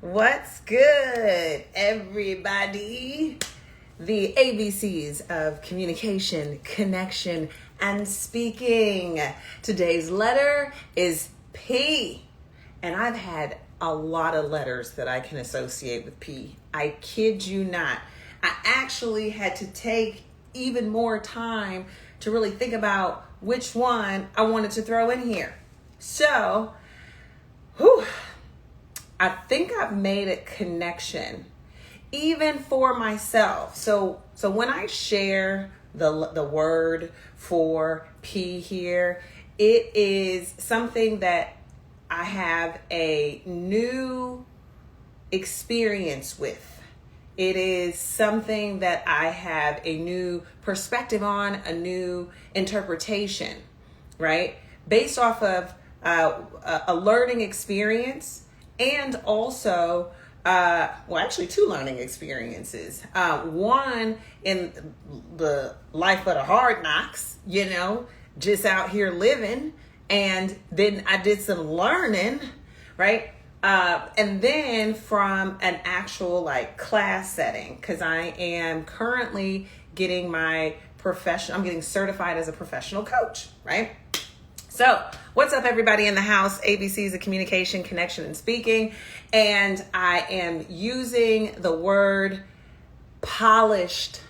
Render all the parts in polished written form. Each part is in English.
What's good, everybody? The ABCs of communication, connection, and speaking. Today's letter is P. And I've had a lot of letters that I can associate with P. I kid you not. I actually had to take even more time to really think about which one I wanted to throw in here. So, I think I've made a connection, even for myself. So when I share the word for P here, it is something that I have a new experience with. It is something that I have a new perspective on, a new interpretation, right? Based off of a learning experience, and also, actually two learning experiences. One in the life of the hard knocks, just out here living. And then I did some learning, right? And then from an actual class setting, because I am currently getting I'm getting certified as a professional coach, right? So, what's up, everybody in the house? ABCs of communication, connection, and speaking. And I am using the word polished.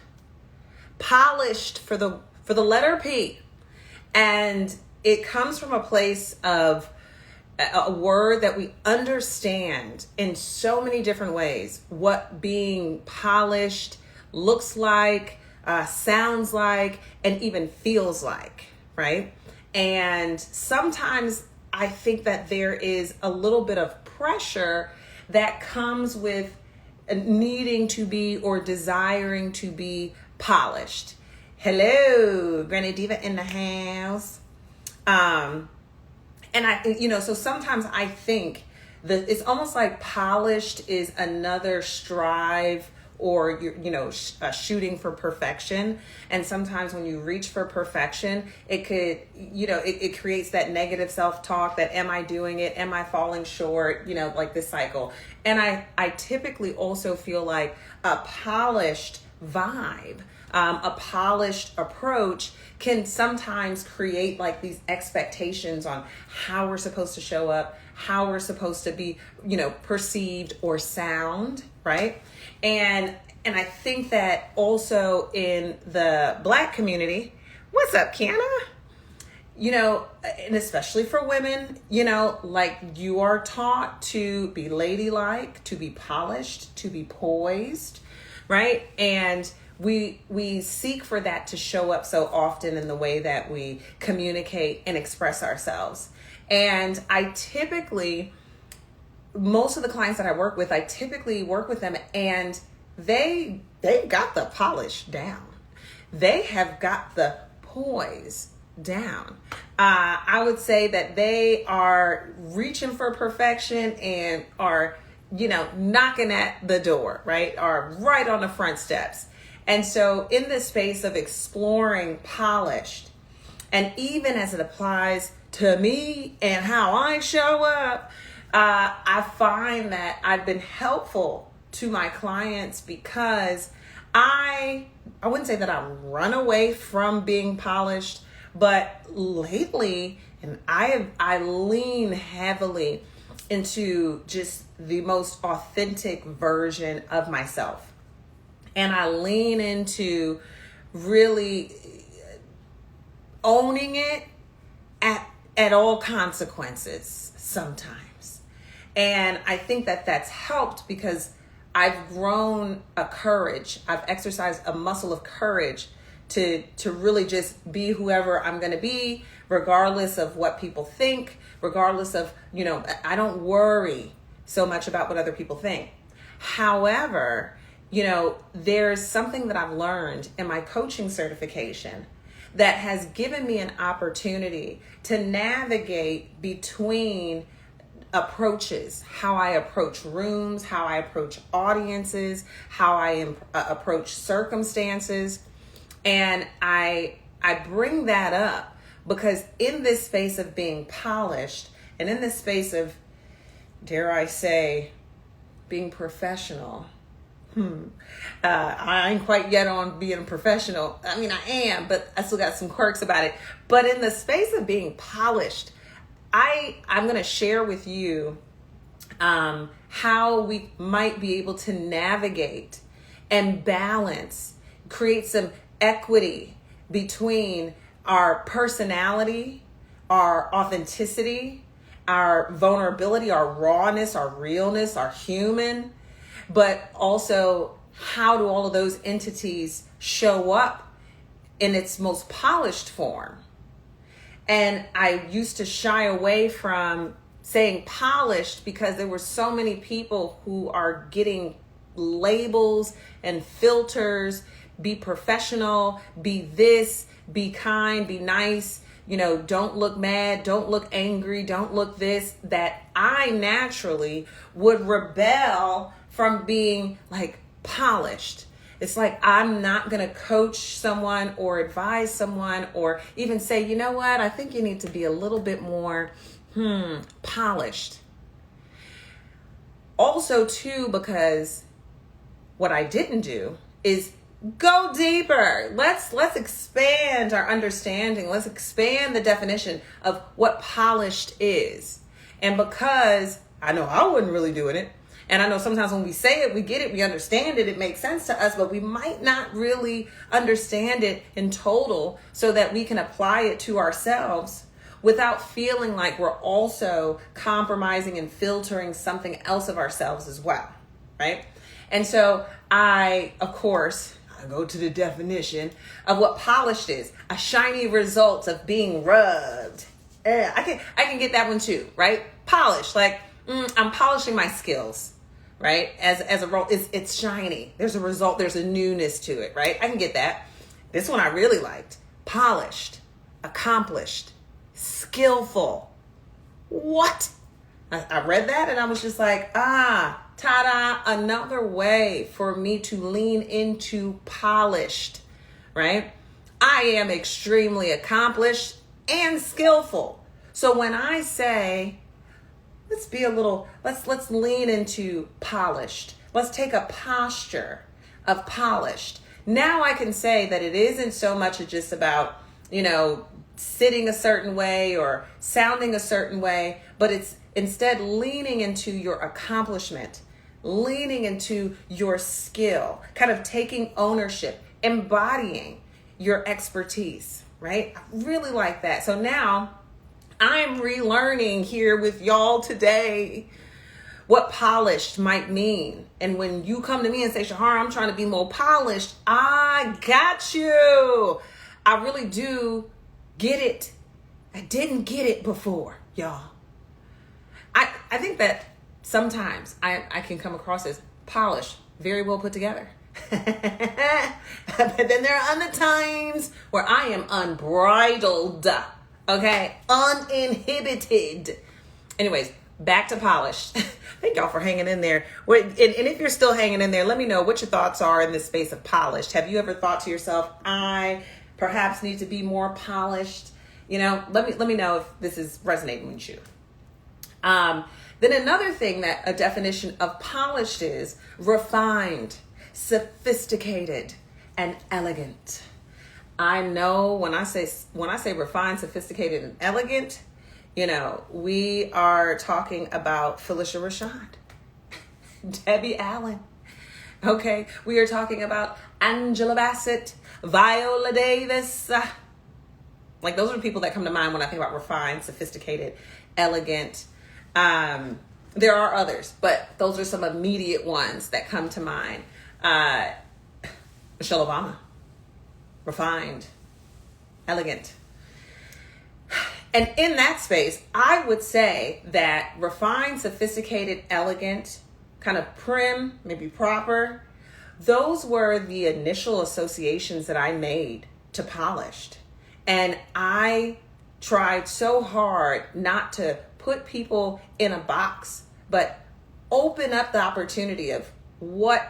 Polished for the letter P. And it comes from a place of a word that we understand in so many different ways. What being polished looks like, sounds like, and even feels like, right? And sometimes I think that there is a little bit of pressure that comes with needing to be or desiring to be polished. Hello, Granny Diva in the house. And so sometimes I think that it's almost like polished is another strive or shooting for perfection. And sometimes when you reach for perfection, it could, it creates that negative self-talk that, am I doing it? Am I falling short? Like this cycle. And I typically also feel like a polished vibe, a polished approach can sometimes create like these expectations on how we're supposed to show up, how we're supposed to be, perceived or sound, right? And I think that also in the Black community, what's up, Kiana? And especially for women, you are taught to be ladylike, to be polished, to be poised, right? And we seek for that to show up so often in the way that we communicate and express ourselves. And most of the clients that I work with, I typically work with them and they've got the polish down. They have got the poise down. I would say that they are reaching for perfection and are, knocking at the door, right? Are right on the front steps. And so in this space of exploring polished, and even as it applies to me and how I show up, I find that I've been helpful to my clients because I wouldn't say that I run away from being polished, but lately, and I lean heavily into just the most authentic version of myself. And I lean into really owning it at all consequences sometimes. And I think that that's helped because I've grown a courage. I've exercised a muscle of courage to really just be whoever I'm going to be, regardless of what people think, regardless of, I don't worry so much about what other people think. However, there's something that I've learned in my coaching certification that has given me an opportunity to navigate between approaches, how I approach rooms, how I approach audiences, how I approach circumstances. And I bring that up because in this space of being polished and in this space of, dare I say, being professional. I ain't quite yet on being a professional. I mean, I am, but I still got some quirks about it. But in the space of being polished, I'm going to share with you how we might be able to navigate and balance, create some equity between our personality, our authenticity, our vulnerability, our rawness, our realness, our human, but also how do all of those entities show up in its most polished form. And I used to shy away from saying polished because there were so many people who are getting labels and filters, be professional, be this, be kind, be nice, don't look mad, don't look angry, don't look this, that I naturally would rebel from being like polished. It's like I'm not going to coach someone or advise someone or even say, you know what, I think you need to be a little bit more polished. Also, too, because what I didn't do is go deeper. Let's expand our understanding. Let's expand the definition of what polished is. And because I know I wasn't really doing it, and I know sometimes when we say it, we get it, we understand it, it makes sense to us, but we might not really understand it in total so that we can apply it to ourselves without feeling like we're also compromising and filtering something else of ourselves as well, right? And so I go to the definition of what polished is. A shiny result of being rubbed. I can get that one too, right? Polished, like I'm polishing my skills, right? As a role, it's shiny. There's a result, there's a newness to it, right? I can get that. This one I really liked. Polished, accomplished, skillful. What? I read that and I was just like, ta-da, another way for me to lean into polished, right? I am extremely accomplished and skillful. So when I say, let's lean into polished. Let's take a posture of polished. Now I can say that it isn't so much just about, sitting a certain way or sounding a certain way, but it's instead leaning into your accomplishment, leaning into your skill, kind of taking ownership, embodying your expertise, right? I really like that. So now I'm relearning here with y'all today what polished might mean. And when you come to me and say, Shahar, I'm trying to be more polished, I got you. I really do get it. I didn't get it before, y'all. I think that sometimes I can come across as polished, very well put together. But then there are other times where I am unbridled, okay? Uninhibited. Anyways, back to polished. Thank y'all for hanging in there. And if you're still hanging in there, let me know what your thoughts are in this space of polished. Have you ever thought to yourself, I perhaps need to be more polished? Let me know if this is resonating with you. Then another thing that a definition of polished is refined, sophisticated, and elegant. I know when I say refined, sophisticated, and elegant, we are talking about Phylicia Rashad, Debbie Allen. Okay, we are talking about Angela Bassett, Viola Davis. Like those are the people that come to mind when I think about refined, sophisticated, elegant. There are others, but those are some immediate ones that come to mind. Michelle Obama, refined, elegant. And in that space, I would say that refined, sophisticated, elegant, kind of prim, maybe proper, those were the initial associations that I made to polished. And I tried so hard not to put people in a box, but open up the opportunity of what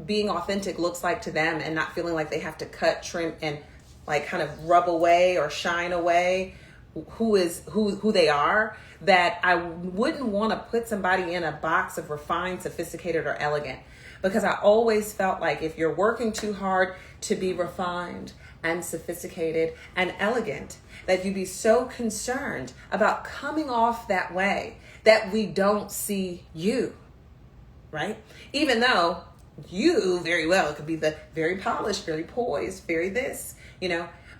being authentic looks like to them and not feeling like they have to cut, trim, and like kind of rub away or shine away who they are, that I wouldn't want to put somebody in a box of refined, sophisticated, or elegant, because I always felt like if you're working too hard to be refined and sophisticated and elegant, that you'd be so concerned about coming off that way that we don't see you, right? Even though you very well could be the very polished, very poised, very this,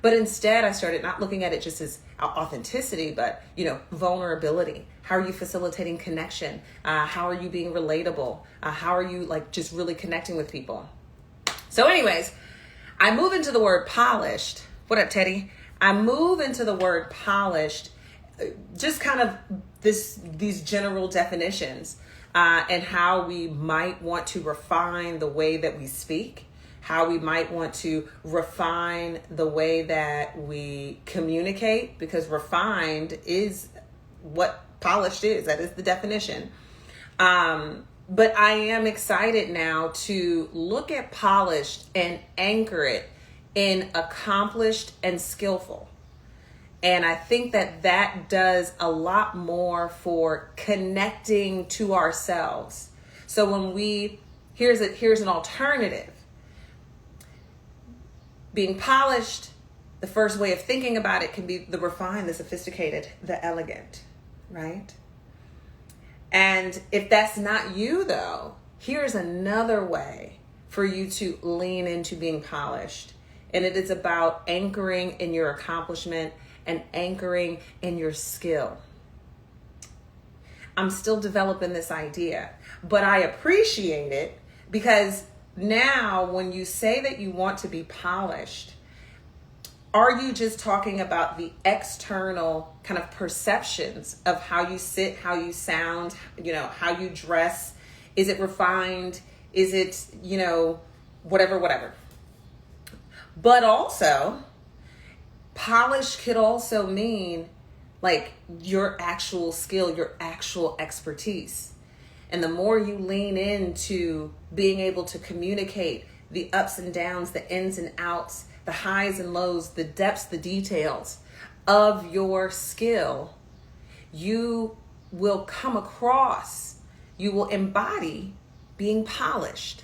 but instead I started not looking at it just as authenticity, but, vulnerability. How are you facilitating connection? How are you being relatable? How are you just really connecting with people? So anyways, I move into the word polished. What up, Teddy? I move into the word polished, just kind of these general definitions, and how we might want to refine the way that we speak, how we might want to refine the way that we communicate, because refined is what polished is. That is the definition. But I am excited now to look at polished and anchor it in accomplished and skillful. And I think that does a lot more for connecting to ourselves. So when here's an alternative. Being polished, the first way of thinking about it can be the refined, the sophisticated, the elegant, right? And if that's not you, though, here's another way for you to lean into being polished. And it is about anchoring in your accomplishment and anchoring in your skill. I'm still developing this idea, but I appreciate it, because now when you say that you want to be polished, are you just talking about the external kind of perceptions of how you sit, how you sound, how you dress? Is it refined? Is it, whatever. But also, polish could also mean your actual skill, your actual expertise. And the more you lean into being able to communicate the ups and downs, the ins and outs, the highs and lows, the depths, the details of your skill, you will come across, you will embody being polished.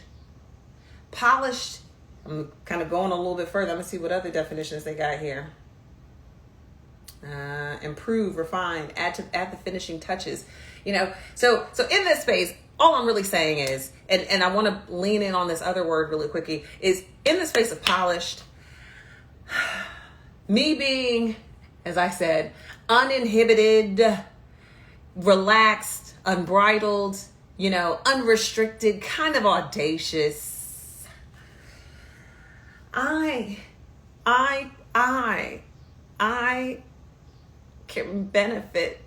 Polished, I'm kind of going a little bit further. I'm going to see what other definitions they got here. Improve, refine, add the finishing touches. So in this space, all I'm really saying is, and I want to lean in on this other word really quickly, is in the space of polished, me being, as I said, uninhibited, relaxed, unbridled, unrestricted, kind of audacious. I can benefit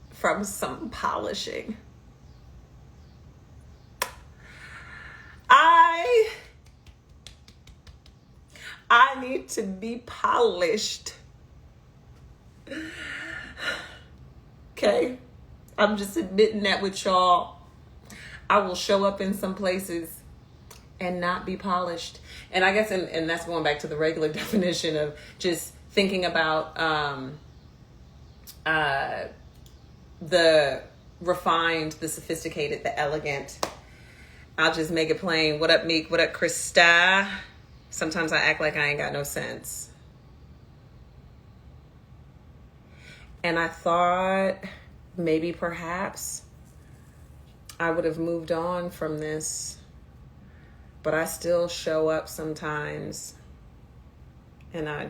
from some polishing. I need to be polished. Okay? I'm just admitting that with y'all. I will show up in some places and not be polished. And I guess, and that's going back to the regular definition of just thinking about the refined, the sophisticated, the elegant. I'll just make it plain. What up, Meek? What up, Krista? Sometimes I act like I ain't got no sense. And I thought maybe perhaps I would have moved on from this, but I still show up sometimes and I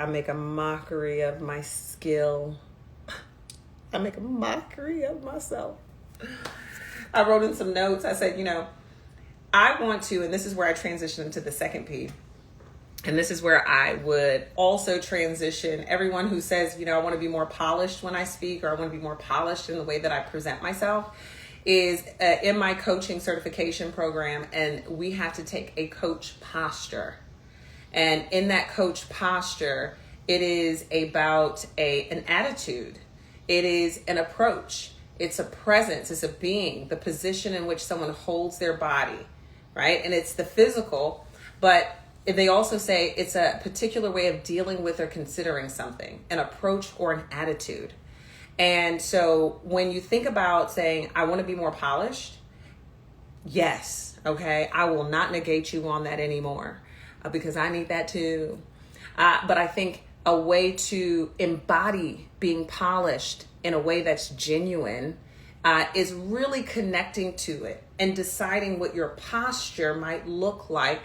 make a mockery of my skill. I make a mockery of myself. I wrote in some notes. I said, I want to, and this is where I transition into the second P. And this is where I would also transition everyone who says, I want to be more polished when I speak, or I want to be more polished in the way that I present myself, is in my coaching certification program. And we have to take a coach posture. And in that coach posture, it is about an attitude. It is an approach. It's a presence. It's a being, the position in which someone holds their body, right? And it's the physical, but They also say it's a particular way of dealing with or considering something, an approach or an attitude. And so when you think about saying, I want to be more polished, yes, okay, I will not negate you on that anymore because I need that too. But I think a way to embody being polished in a way that's genuine is really connecting to it and deciding what your posture might look like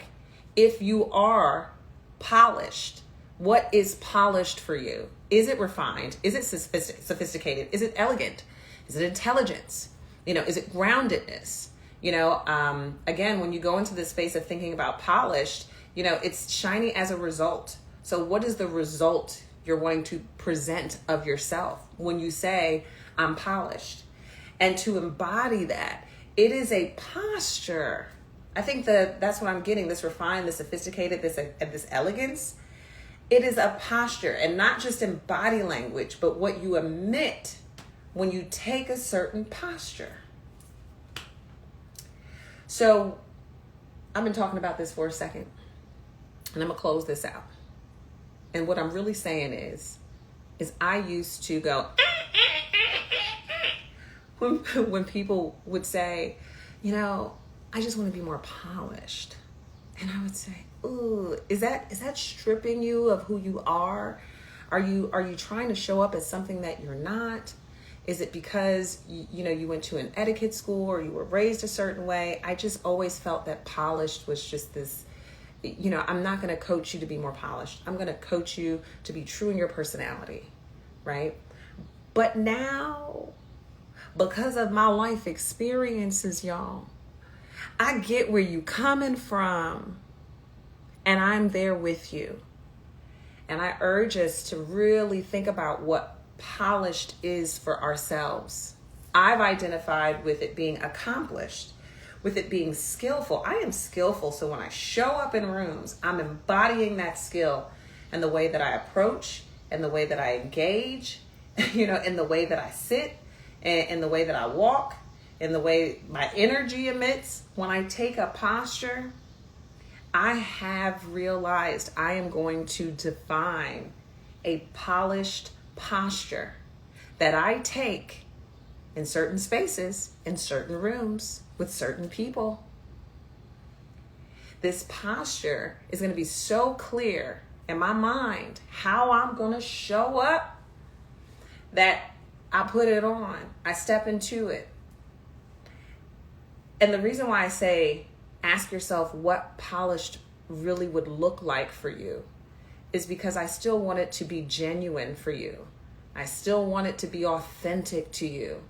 if you are polished. What is polished for you? Is it refined? Is it sophisticated? Is it elegant? Is it intelligence? Is it groundedness? Again, when you go into this space of thinking about polished, it's shiny as a result. So what is the result you're wanting to present of yourself when you say, I'm polished? And to embody that, it is a posture. I think that's what I'm getting, this refined, this sophisticated, this elegance. It is a posture, and not just in body language, but what you emit when you take a certain posture. So I've been talking about this for a second, and I'm going to close this out. And what I'm really saying is I used to go, when people would say, I just want to be more polished. And I would say, ooh, is that stripping you of who you are? Are you trying to show up as something that you're not? Is it because you went to an etiquette school or you were raised a certain way? I just always felt that polished was just this, I'm not going to coach you to be more polished. I'm going to coach you to be true in your personality, right? But now, because of my life experiences, y'all, I get where you coming from, and I'm there with you. And I urge us to really think about what polished is for ourselves. I've identified with it being accomplished, with it being skillful. I am skillful, so when I show up in rooms, I'm embodying that skill in the way that I approach, in the way that I engage, in the way that I sit, and in the way that I walk, in the way my energy emits. When I take a posture, I have realized I am going to define a polished posture that I take in certain spaces, in certain rooms, with certain people. This posture is going to be so clear in my mind how I'm going to show up that I put it on. I step into it. And the reason why I say ask yourself what polished really would look like for you is because I still want it to be genuine for you. I still want it to be authentic to you.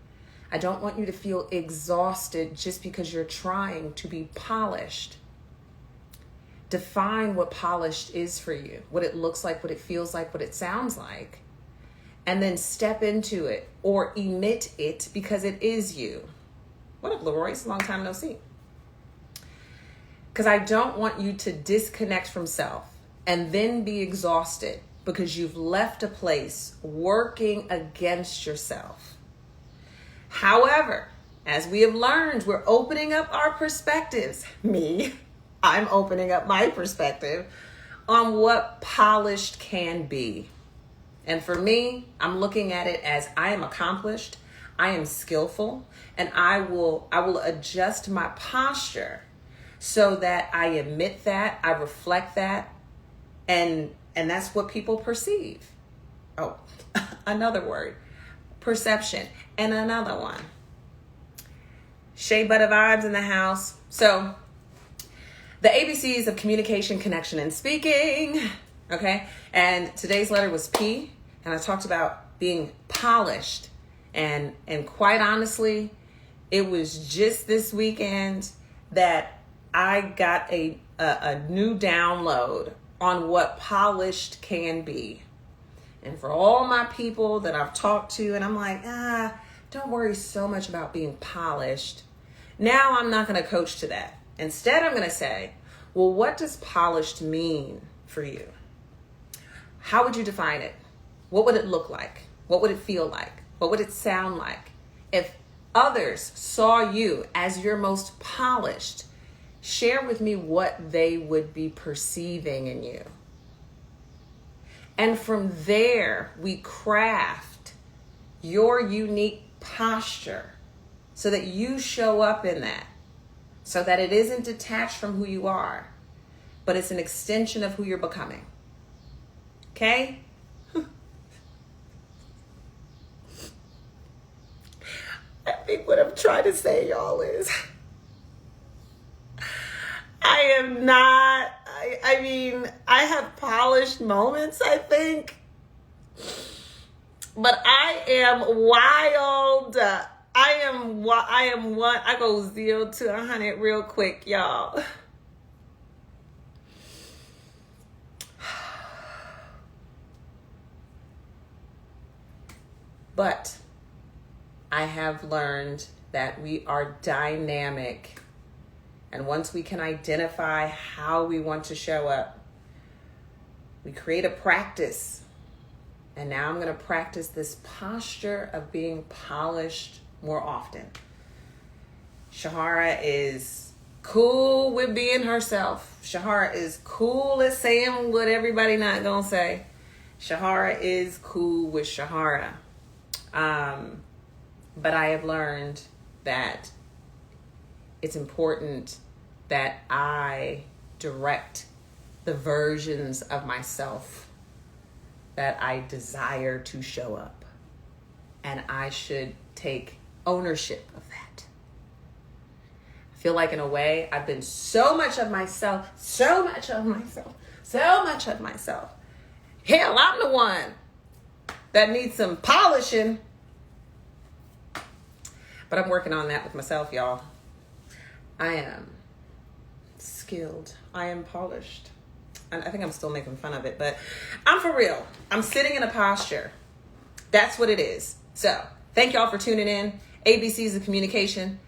I don't want you to feel exhausted just because you're trying to be polished. Define what polished is for you, what it looks like, what it feels like, what it sounds like, and then step into it or emit it because it is you. What up, Leroy? It's a long time no see. Because I don't want you to disconnect from self and then be exhausted because you've left a place working against yourself. However, as we have learned, we're opening up our perspectives. I'm opening up my perspective on what polished can be. And for me, I'm looking at it as I am accomplished, I am skillful, and I will adjust my posture so that I emit that, I reflect that, and that's what people perceive. Oh, another word, perception, and another one. Shea Butter Vibes in the house. So, the ABCs of communication, connection, and speaking. Okay, and today's letter was P, and I talked about being polished, and quite honestly, it was just this weekend that I got a new download on what polished can be. And for all my people that I've talked to, and I'm like, don't worry so much about being polished. Now I'm not going to coach to that. Instead, I'm going to say, well, what does polished mean for you? How would you define it? What would it look like? What would it feel like? What would it sound like if others saw you as your most polished share with me what they would be perceiving in you. And from there, we craft your unique posture so that you show up in that, so that it isn't detached from who you are, but it's an extension of who you're becoming. Okay? I think what I'm trying to say, y'all, is I am not, I mean, I have polished moments, I think, but I am wild. I go 0 to 100 real quick, y'all. But I have learned that we are dynamic. And once we can identify how we want to show up, we create a practice. And now I'm going to practice this posture of being polished more often. Shahara is cool with being herself. Shahara is cool at saying what everybody not going to say. Shahara is cool with Shahara. But I have learned that it's important that I direct the versions of myself that I desire to show up. And I should take ownership of that. I feel like in a way, I've been so much of myself. Hell, I'm the one that needs some polishing. But I'm working on that with myself, y'all. I am skilled. I am polished. And I think I'm still making fun of it, but I'm for real. I'm sitting in a posture. That's what it is. So thank y'all for tuning in. ABCs of communication,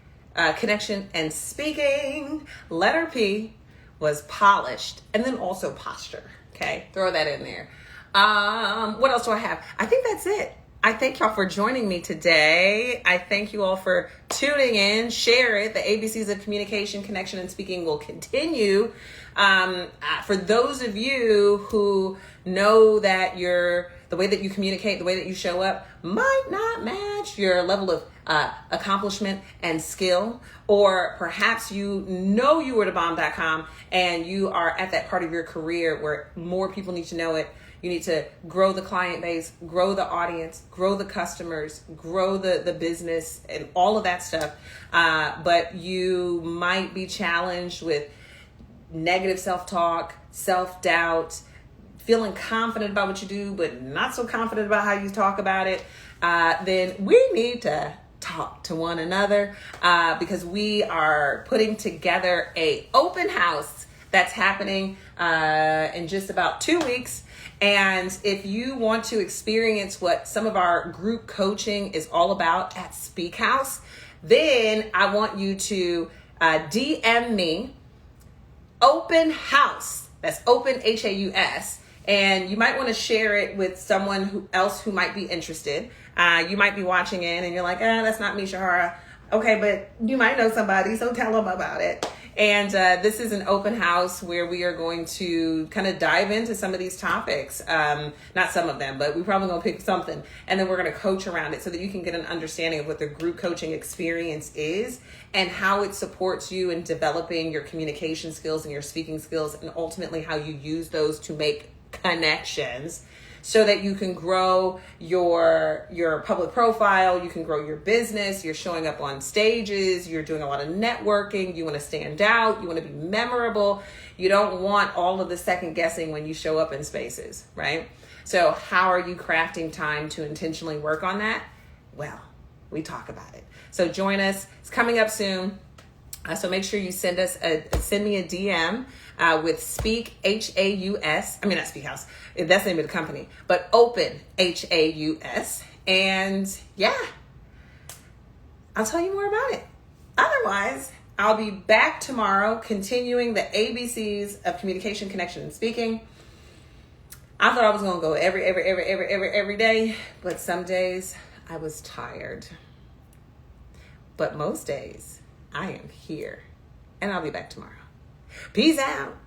connection, and speaking. Letter P was polished, and then also posture. Okay, throw that in there. What else do I have? I think that's it. I thank y'all for joining me today. I thank you all for tuning in. Share it. The ABCs of communication, connection, and speaking will continue. For those of you who know that the way that you communicate, the way that you show up might not match your level of accomplishment and skill, or perhaps you know you were the bomb.com and you are at that part of your career where more people need to know it. You need to grow the client base, grow the audience, grow the customers, grow the business, and all of that stuff. But you might be challenged with negative self-talk, self-doubt, feeling confident about what you do, but not so confident about how you talk about it. Then we need to talk to one another because we are putting together a open house that's happening in just about 2 weeks. And if you want to experience what some of our group coaching is all about at Speak House, then I want you to DM me Open House. That's open, H-A-U-S. And you might want to share it with someone else who might be interested. You might be watching in and you're like, that's not me, Shahara. Okay, but you might know somebody, so tell them about it. And this is an open house where we are going to kind of dive into some of these topics. Not some of them, but we're probably going to pick something. And then we're going to coach around it so that you can get an understanding of what the group coaching experience is and how it supports you in developing your communication skills and your speaking skills, and ultimately how you use those to make connections so that you can grow your public profile, you can grow your business, you're showing up on stages, you're doing a lot of networking, you want to stand out, you want to be memorable. You don't want all of the second guessing when you show up in spaces, right? So how are you crafting time to intentionally work on that? Well, we talk about it. So join us. It's coming up soon. So make sure you send me a DM with Speak H-A-U-S. I mean, not Speak House. That's the name of the company. But Open H-A-U-S. And yeah, I'll tell you more about it. Otherwise, I'll be back tomorrow continuing the ABCs of communication, connection, and speaking. I thought I was going to go every day. But some days I was tired. But most days I am here, and I'll be back tomorrow. Peace out.